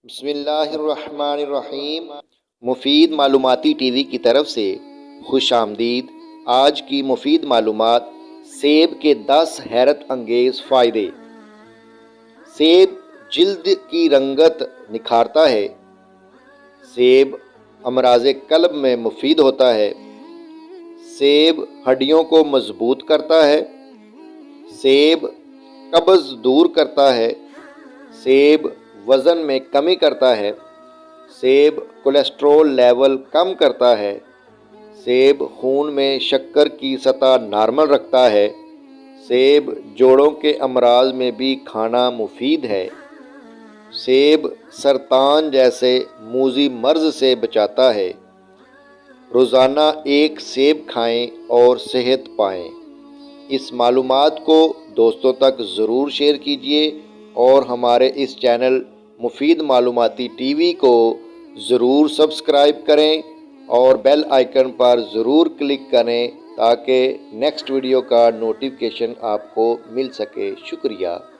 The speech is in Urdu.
بسم اللہ الرحمن الرحیم۔ مفید معلوماتی ٹی وی کی طرف سے خوش آمدید۔ آج کی مفید معلومات: سیب کے 10 حیرت انگیز فائدے۔ سیب جلد کی رنگت نکھارتا ہے۔ سیب امراض قلب میں مفید ہوتا ہے۔ سیب ہڈیوں کو مضبوط کرتا ہے۔ سیب قبض دور کرتا ہے۔ سیب وزن میں کمی کرتا ہے۔ سیب کولیسٹرول لیول کم کرتا ہے۔ سیب خون میں شکر کی سطح نارمل رکھتا ہے۔ سیب جوڑوں کے امراض میں بھی کھانا مفید ہے۔ سیب سرطان جیسے موذی مرض سے بچاتا ہے۔ روزانہ ایک سیب کھائیں اور صحت پائیں۔ اس معلومات کو دوستوں تک ضرور شیئر کیجیے اور ہمارے اس چینل مفید معلوماتی ٹی وی کو ضرور سبسکرائب کریں اور بیل آئیکن پر ضرور کلک کریں تاکہ نیکسٹ ویڈیو کا نوٹیفیکیشن آپ کو مل سکے۔ شکریہ۔